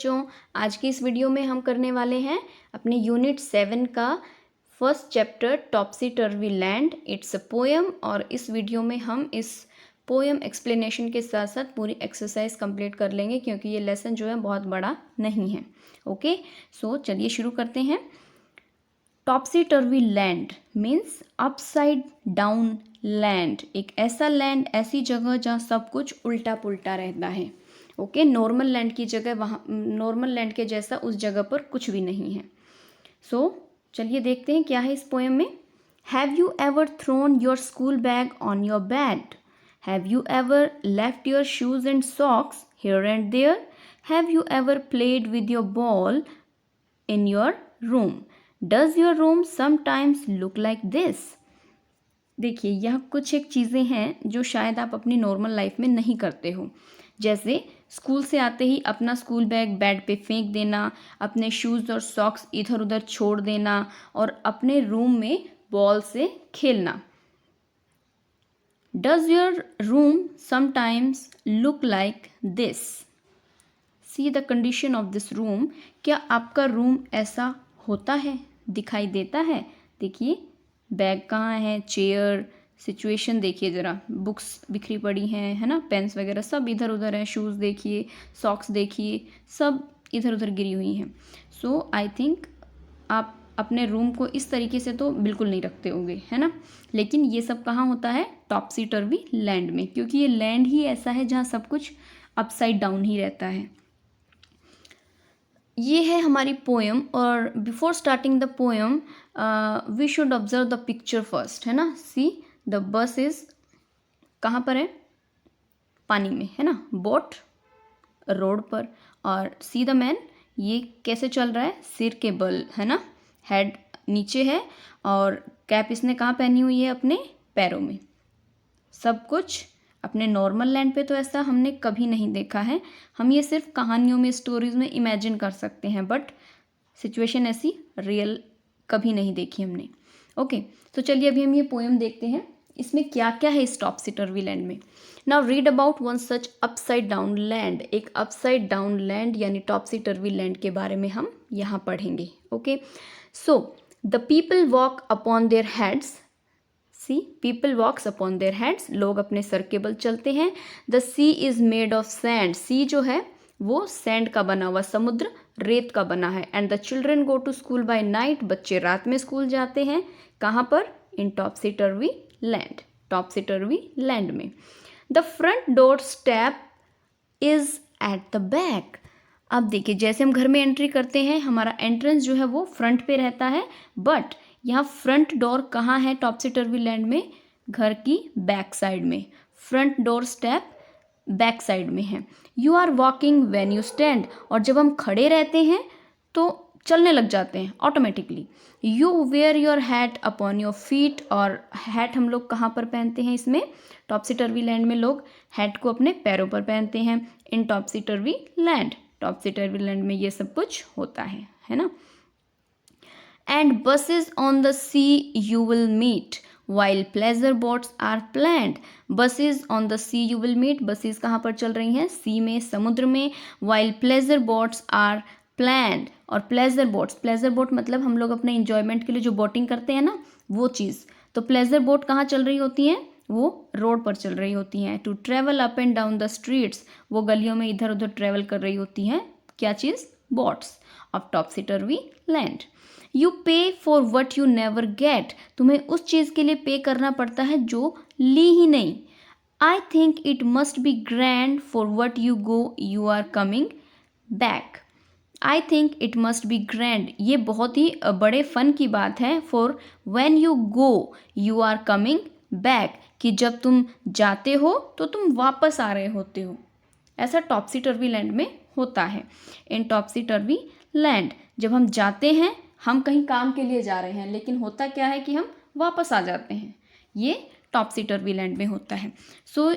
बच्चों, आज की इस वीडियो में हम करने वाले हैं अपने यूनिट 7 का first chapter Topsy turvy land. It's a poem और इस वीडियो में हम इस पोएम एक्सप्लेनेशन के साथ साथ पूरी एक्सरसाइज कंप्लीट कर लेंगे क्योंकि ये लेसन जो है बहुत बड़ा नहीं है। ओके, सो चलिए शुरू करते हैं। Topsy turvy land means upside down land, एक ऐसा लैंड, ऐसी जगह जहाँ सब कुछ उल्टा पुल्टा रहता है। ओके, नॉर्मल लैंड की जगह वहाँ नॉर्मल लैंड के जैसा उस जगह पर कुछ भी नहीं है। सो चलिए देखते हैं क्या है इस पोएम में। Have you ever thrown your school bag on your bed? Have you ever left your shoes and socks here and there? Have you ever played with your ball in your room? Does your room sometimes look like this? देखिए, यह कुछ एक चीज़ें हैं जो शायद आप अपनी नॉर्मल लाइफ में नहीं करते हो, जैसे स्कूल से आते ही अपना स्कूल बैग बेड पे फेंक देना, अपने शूज़ और सॉक्स इधर उधर छोड़ देना और अपने रूम में बॉल से खेलना। Does your room sometimes look like this? See the condition of this room. क्या आपका रूम ऐसा होता है, दिखाई देता है? देखिए, बैग कहाँ है, चेयर, सिचुएशन देखिए ज़रा, बुक्स बिखरी पड़ी हैं, है ना, पेन्स वगैरह सब इधर उधर है, शूज़ देखिए, सॉक्स देखिए, सब इधर उधर गिरी हुई हैं। सो आई थिंक आप अपने रूम को इस तरीके से तो बिल्कुल नहीं रखते होंगे, है ना। लेकिन ये सब कहाँ होता है? टॉप्सी टर्वी लैंड में, क्योंकि ये लैंड ही ऐसा है जहाँ सब कुछ अपसाइड डाउन ही रहता है। ये है हमारी पोएम और before starting the poem we should observe the picture first, है ना। सी द बस इज कहाँ पर है? पानी में, है ना, बोट रोड पर। और सी द मैन, ये कैसे चल रहा है? सिर के बल, है ना, हेड नीचे है और कैप इसने कहाँ पहनी हुई है? अपने पैरों में। सब कुछ अपने नॉर्मल लैंड पे तो ऐसा हमने कभी नहीं देखा है, हम ये सिर्फ कहानियों में, स्टोरीज में इमेजिन कर सकते हैं, बट सिचुएशन ऐसी रियल कभी नहीं देखी हमने। ओके, तो चलिए अभी हम ये पोएम देखते हैं, इसमें क्या क्या है इस टॉप्सी टर्वी लैंड में। Now read about one such upside down land. एक अपसाइड डाउन लैंड यानी टॉप्सी टर्वी लैंड के बारे में हम यहाँ पढ़ेंगे। Okay, so the people walk upon their heads. See people walks upon their heads, लोग अपने सर के बल चलते हैं। The sea is made of sand, sea जो है वो सैंड का बना हुआ, समुद्र रेत का बना है। And the children go to school by night, बच्चे रात में स्कूल जाते हैं। कहाँ पर? In topsy turvy land, topsy turvy land में। The front door step is at the back. अब देखिए, जैसे हम घर में एंट्री करते हैं, हमारा एंट्रेंस जो है वो फ्रंट पे रहता है, बट यहाँ फ्रंट डोर कहाँ है टॉप्सी टर्वी लैंड में? घर की बैक साइड में। Front door step back side में है। You are walking when you stand, और जब हम खड़े रहते हैं तो चलने लग जाते हैं automatically. You wear your hat upon your feet, और हैट हम लोग कहाँ पर पहनते हैं? इसमें टॉप्सी टर्वी लैंड में लोग हैट को अपने पैरों पर पहनते हैं। इन topsy turvy land, topsy turvy land में ये सब कुछ होता है ना। And buses on the sea you will meet, while pleasure boats are planned. Buses on the sea you will meet, buses कहाँ पर चल रही हैं? सी में, समुद्र में। while pleasure boats are planned, और pleasure boat मतलब हम लोग अपने enjoyment के लिए जो बोटिंग करते हैं ना, वो चीज़। तो pleasure boat कहाँ चल रही होती हैं? वो रोड पर चल रही होती हैं। to travel up and down the streets, वो गलियों में इधर उधर ट्रेवल कर रही होती हैं। क्या चीज़? Boats of topsy turvy land. You pay for what you never get, तुम्हें उस चीज़ के लिए पे करना पड़ता है जो ली ही नहीं। I think it must be grand for what you go you are coming back. I think it must be grand, ये बहुत ही बड़े फन की बात है। For when you go you are coming back, कि जब तुम जाते हो तो तुम वापस आ रहे होते हो। ऐसा टॉप्सी टर्वी लैंड में होता है। इन टॉप्सी टर्वी लैंड जब हम जाते हैं, हम कहीं काम के लिए जा रहे हैं, लेकिन होता क्या है कि हम वापस आ जाते हैं। ये टॉप्सी टर्वी लैंड में होता है। सो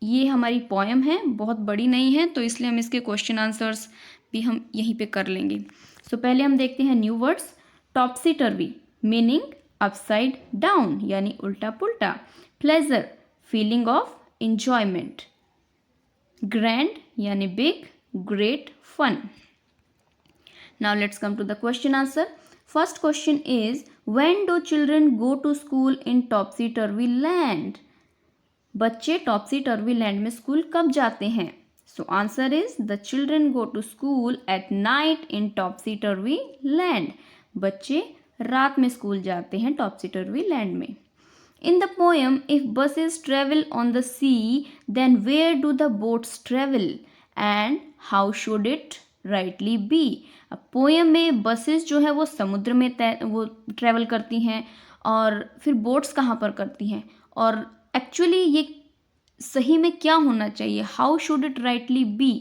ये हमारी पोएम है, बहुत बड़ी नहीं है, तो इसलिए हम इसके क्वेश्चन आंसर्स भी हम यहीं पे कर लेंगे। सो पहले हम देखते हैं new words. Topsy turvy meaning upside down यानी उल्टा पुल्टा। Pleasure feeling of enjoyment. Grand यानी big, great, fun. Now let's come to the question answer. First question is, when do children go to school in topsy turvy land? बच्चे टॉपसी turvy land में school कब जाते हैं? So answer is the children go to school at night in topsy turvy land. बच्चे रात में school जाते हैं टॉपसी टर्वी लैंड में. In the poem, if buses travel on the sea, then where do the boats travel and how should it rightly be? अब poem में buses जो है वो समुद्र में वो ट्रेवल करती हैं और फिर बोट्स कहाँ पर करती हैं, और एक्चुअली ये सही में क्या होना चाहिए, how should it rightly be,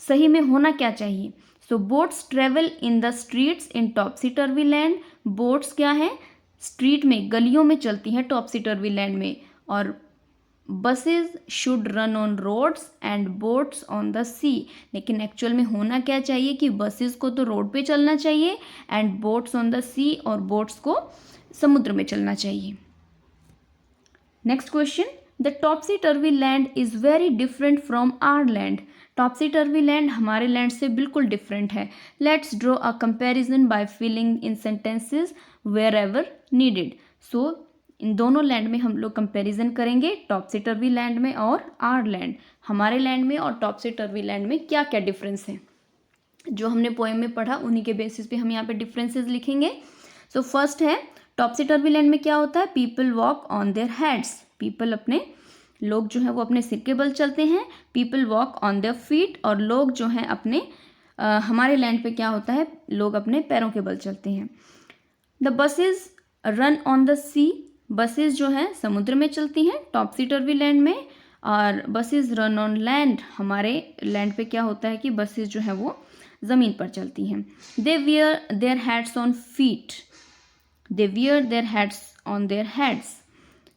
सही में होना क्या चाहिए. So boats travel in the streets in topsy turvy land. Boats क्या है, स्ट्रीट में गलियों में चलती हैं टॉपसी टर्वी लैंड में. और buses should run on roads and boats on the sea. लेकिन एक्चुअल में होना क्या चाहिए कि बसेस को तो रोड पे चलना चाहिए and boats on the sea, और बोट्स को समुद्र में चलना चाहिए. Next question, the topsy turvy land is very different from our land. Topsy turvy land हमारे लैंड से बिल्कुल डिफरेंट है. Let's draw a comparison by filling in sentences wherever needed. So in दोनों लैंड में हम लोग comparison करेंगे, टॉपसी turvy land में और आवर लैंड. हमारे लैंड में और टॉपसी टर्वी लैंड में क्या क्या डिफरेंस है, जो हमने पोएम में पढ़ा उन्हीं के बेसिस पे हम यहाँ पे डिफरेंसेस लिखेंगे. सो फर्स्ट है, टॉपसी टर्वी लैंड में क्या होता है, people walk on their heads. People अपने, लोग जो है वो अपने सिर के बल चलते हैं. People walk on their feet, और लोग जो हैं अपने हमारे लैंड पे क्या होता है, लोग अपने पैरों के बल चलते हैं. The buses run on the sea. Buses जो है समुद्र में चलती हैं टॉपसी टर्वी लैंड में, और बसेज रन ऑन लैंड, हमारे लैंड पे क्या होता है कि बसेज जो है वो ज़मीन पर चलती हैं. They wear their hats on feet. They wear their hats on their heads.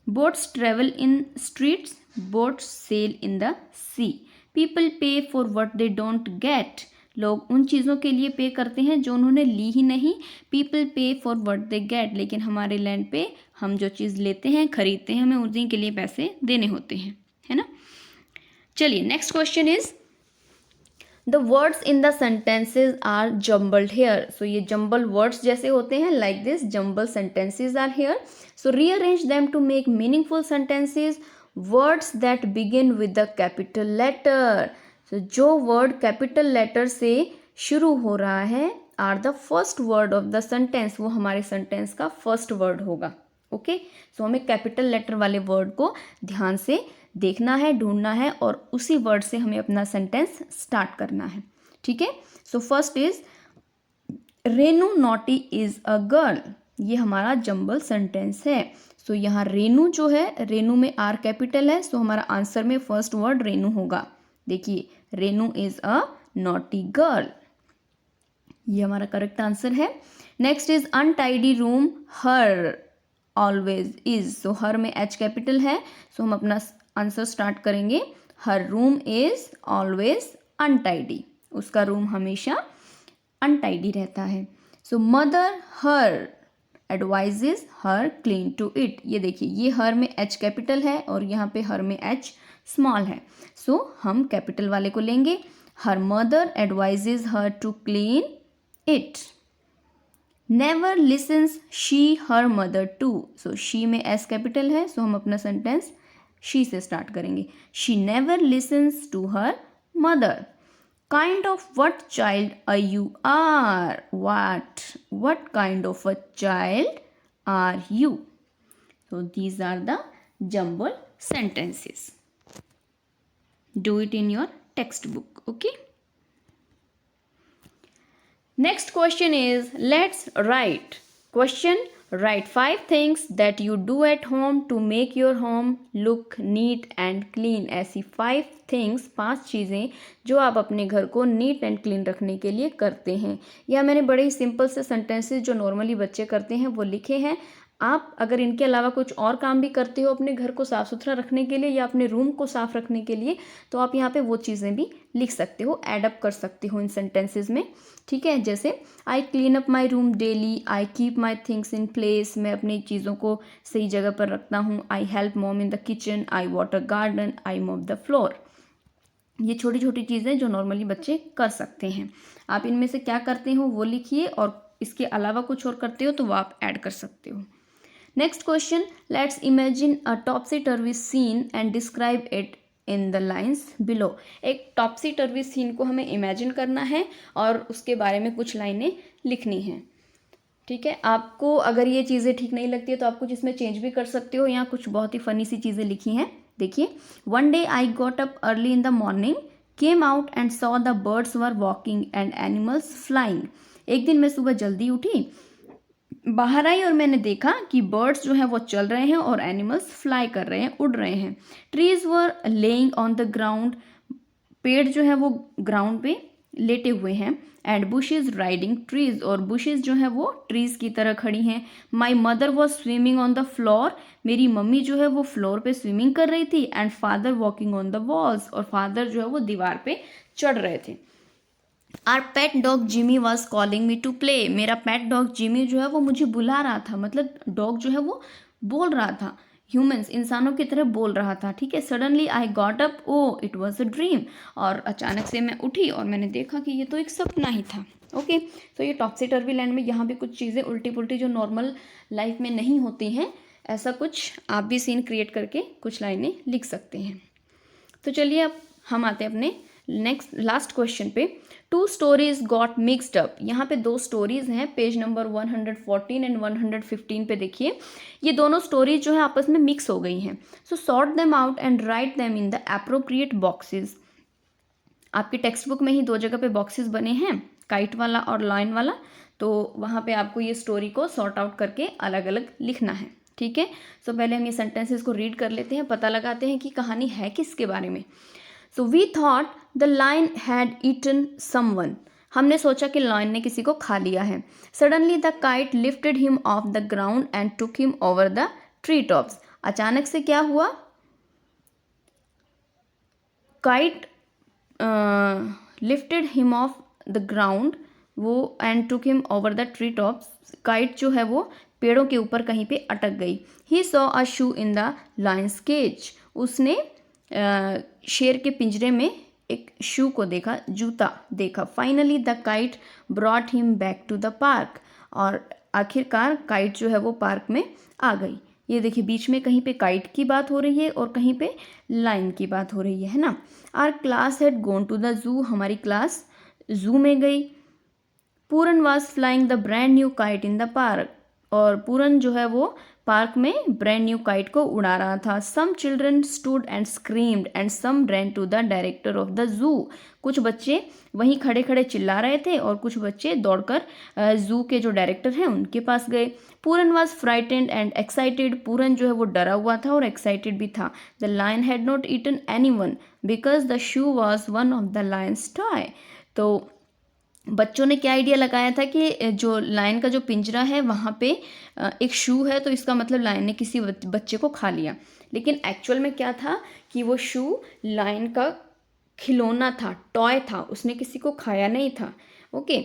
Boats travel in streets. Boats sail in the sea. People pay for what they don't get. लोग उन चीज़ों के लिए पे करते हैं जो उन्होंने ली ही नहीं. People pay for what they get. लेकिन हमारे लैंड पे हम जो चीज़ लेते हैं, खरीदते हैं, हमें उन्हीं के लिए पैसे देने होते हैं, है ना. चलिए next question is, the words in the sentences are jumbled here. So ये जम्बल वर्ड्स जैसे होते हैं, like this jumble sentences are here. So rearrange them to make meaningful sentences. Words that begin with the capital letter. तो जो word capital letter से शुरू हो रहा है are the first word of the sentence, वो हमारे सेंटेंस का फर्स्ट वर्ड होगा. ओके, सो हमें कैपिटल लेटर वाले वर्ड को ध्यान से देखना है, ढूंढना है, और उसी वर्ड से हमें अपना सेंटेंस स्टार्ट करना है. ठीक है, सो first is Renu naughty is a girl. ये हमारा जंबल सेंटेंस है. सो यहाँ रेनू जो है, रेनू में आर कैपिटल है, सो हमारा आंसर में फर्स्ट वर्ड रेनू होगा. देखिए, Renu is a naughty girl, ये हमारा करेक्ट आंसर है. Next is untidy room her always is. So her में एच कैपिटल है, सो हम अपना आंसर स्टार्ट करेंगे. Her room is always untidy. उसका रूम हमेशा अनटाइडी रहता है. So mother her advises her clean to it. ये देखिए, ये हर में एच कैपिटल है और यहाँ पे हर में एच स्मॉल है. सो हम कैपिटल वाले को लेंगे. Her mother advises her to clean it. Never listens she her mother to. So she में एस कैपिटल है, सो हम अपना सेंटेंस शी से स्टार्ट करेंगे. She never listens to her mother. Kind of what child are you are. What kind of a child are you. So these are the jumble sentences. Do it in your textbook. Okay, next question is, let's write. Question, write 5 things that you do at home to make your home look neat and clean. ऐसी 5 things, 5 चीज़ें जो आप अपने घर को neat and clean रखने के लिए करते हैं. या मैंने बड़े ही सिंपल से सेंटेंसेस जो नॉर्मली बच्चे करते हैं वो लिखे हैं. आप अगर इनके अलावा कुछ और काम भी करते हो अपने घर को साफ़ सुथरा रखने के लिए या अपने रूम को साफ़ रखने के लिए, तो आप यहाँ पे वो चीज़ें भी लिख सकते हो, ऐड अप कर सकते हो इन सेंटेंसेस में. ठीक है, जैसे I clean up my room daily. I keep my things in place. मैं अपनी चीज़ों को सही जगह पर रखता हूँ. I help mom in the kitchen. I water garden. I mop the floor. ये छोटी छोटी चीज़ें जो नॉर्मली बच्चे कर सकते हैं। आप इनमें से क्या करते हो वो लिखिए, और इसके अलावा कुछ और करते हो तो वो आप ऐड कर सकते हो। Next question, let's imagine a topsy turvy scene and describe it in the lines below. एक टॉपसी टर्वी सीन को हमें इमेजिन करना है और उसके बारे में कुछ लाइनें लिखनी हैं। ठीक है, आपको अगर ये चीज़ें ठीक नहीं लगती है तो आप कुछ इसमें चेंज भी कर सकते हो। यहाँ कुछ बहुत ही फनी सी चीज़ें लिखी हैं, देखिए। One day I got up early in the morning, came out and saw the birds were walking and animals flying. एक दिन मैं सुबह जल्दी उठी, बाहर आई और मैंने देखा कि बर्ड्स जो हैं वो चल रहे हैं और एनिमल्स फ्लाई कर रहे हैं, उड़ रहे हैं। Trees were laying on the ground, पेड़ जो है वो ग्राउंड पे लेटे हुए हैं। एंड बुशेज राइडिंग ट्रीज, और बुशेज जो है वो ट्रीज की तरह खड़ी हैं। My mother was swimming on the floor, मेरी मम्मी जो है वो फ्लोर पे स्विमिंग कर रही थी। And father walking on the walls, और फादर जो है वो दीवार पे चढ़ रहे थे। Our pet dog Jimmy was calling me to play, मेरा पेट डॉग जिमी जो है वो मुझे बुला रहा था, मतलब डॉग जो है वो बोल रहा था, ह्यूमंस इंसानों की तरह बोल रहा था। ठीक है, suddenly I got up, oh it was a dream, और अचानक से मैं उठी और मैंने देखा कि ये तो एक सपना ही था। ओके, तो ये टॉपसी टर्वी लैंड में यहाँ भी कुछ चीज़ें उल्टी पुल्टी जो नॉर्मल लाइफ में नहीं होती हैं, ऐसा कुछ आप भी सीन क्रिएट करके कुछ लाइनें लिख सकते हैं। तो चलिए अब हम आते हैं अपने नेक्स्ट लास्ट क्वेश्चन पे। Two stories got mixed up, यहाँ पे दो स्टोरीज हैं, पेज नंबर 114 एंड 115 पे देखिए। ये दोनों स्टोरीज जो है आपस में मिक्स हो गई हैं। So sort them out and write them in the appropriate boxes. आपकी टेक्स्ट बुक में ही दो जगह पे बॉक्सेस बने हैं, काइट वाला और लाइन वाला, तो वहाँ पे आपको ये स्टोरी को सॉर्ट आउट करके अलग अलग लिखना है। ठीक है, सो पहले हम ये सेंटेंसेस को रीड कर लेते हैं, पता लगाते हैं कि कहानी है किसके बारे में। So we thought the lion had eaten someone, हमने सोचा कि लायन ने किसी को खा लिया है। Suddenly the kite lifted him off the ground and took him over the tree tops, अचानक से क्या हुआ, kite lifted him off the ground, वो and took him over the tree tops, kite जो है वो पेड़ों के ऊपर कहीं पे अटक गई। He saw a shoe in the lion's cage, उसने शेर के पिंजरे में एक शू को देखा, जूता देखा। Finally the kite brought him back to the park, और आखिरकार काइट जो है वो पार्क में आ गई। ये देखिए बीच में कहीं पे काइट की बात हो रही है और कहीं पे लाइन की बात हो रही है ना। Our class had gone to the zoo, हमारी क्लास जू में गई। Puran was flying the brand new kite in the park, और पूरन जो है वो पार्क में ब्रांड न्यू काइट को उड़ा रहा था। Some children stood and screamed and some ran to the director of the zoo, कुछ बच्चे वहीं खड़े खड़े चिल्ला रहे थे और कुछ बच्चे दौड़कर जू के जो डायरेक्टर हैं उनके पास गए। पूरन वॉज फ्राइटेंड एंड एक्साइटेड, पूरन जो है वो डरा हुआ था और एक्साइटेड भी था। The lion had not eaten anyone because the shoe was one of the lion's toy, तो बच्चों ने क्या आइडिया लगाया था कि जो लायन का जो पिंजरा है वहाँ पे एक शू है, तो इसका मतलब लायन ने किसी बच्चे को खा लिया। लेकिन एक्चुअल में क्या था कि वो शू लायन का खिलौना था, टॉय था, उसने किसी को खाया नहीं था। ओके,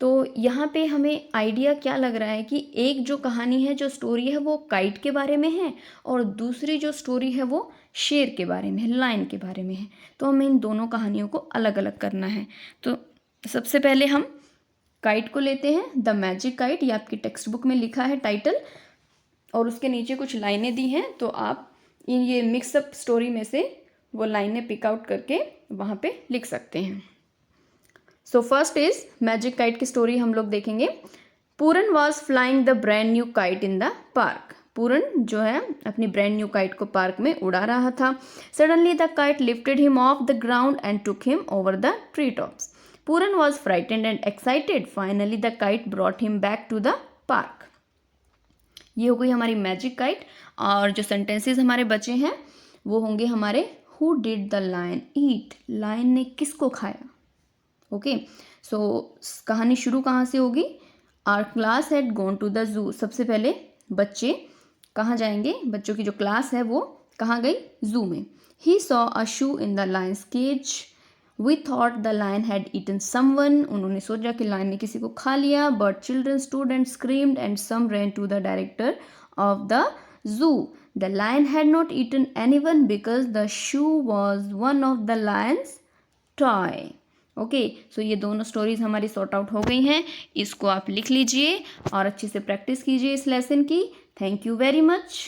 तो यहाँ पे हमें आइडिया क्या लग रहा है कि एक जो कहानी है, जो स्टोरी है वो काइट के बारे में है, और दूसरी जो स्टोरी है वो शेर के बारे में है, लायन के बारे में है। तो हमें इन दोनों कहानियों को अलग अलग करना है। तो सबसे पहले हम काइट को लेते हैं, द मैजिक काइट, ये आपकी टेक्स्ट बुक में लिखा है टाइटल, और उसके नीचे कुछ लाइनें दी हैं, तो आप इन ये मिक्सअप स्टोरी में से वो लाइनें पिक आउट करके वहाँ पे लिख सकते हैं। So first is magic kite की स्टोरी हम लोग देखेंगे। Puran was flying the brand new kite in the park, Puran जो है अपनी ब्रांड न्यू काइट को पार्क में उड़ा रहा था। Suddenly the kite lifted him off the ground and took him over the tree tops. Puran was frightened and excited, finally the kite brought him back to the park. ये हो गई हमारी magic kite, और जो सेंटेंसेस हमारे बचे हैं वो होंगे हमारे who did the lion eat, lion ने किसको खाया। ओके, सो कहानी शुरू कहाँ से होगी, our class had gone to the zoo, सबसे पहले बच्चे कहाँ जाएंगे, बच्चों की जो क्लास है वो कहाँ गई, जू में। He saw a shoe in the lion's cage, we thought the lion had eaten someone, उन्होंने सोचा कि लायन ने किसी को खा लिया। But children stood and screamed and some ran to the director of the zoo, the lion had not eaten anyone because the shoe was one of the lion's toy. Okay, so ये दोनों stories हमारी sort out हो गई हैं। इसको आप लिख लीजिए और अच्छे से प्रैक्टिस कीजिए इस लेसन की। Thank you very much.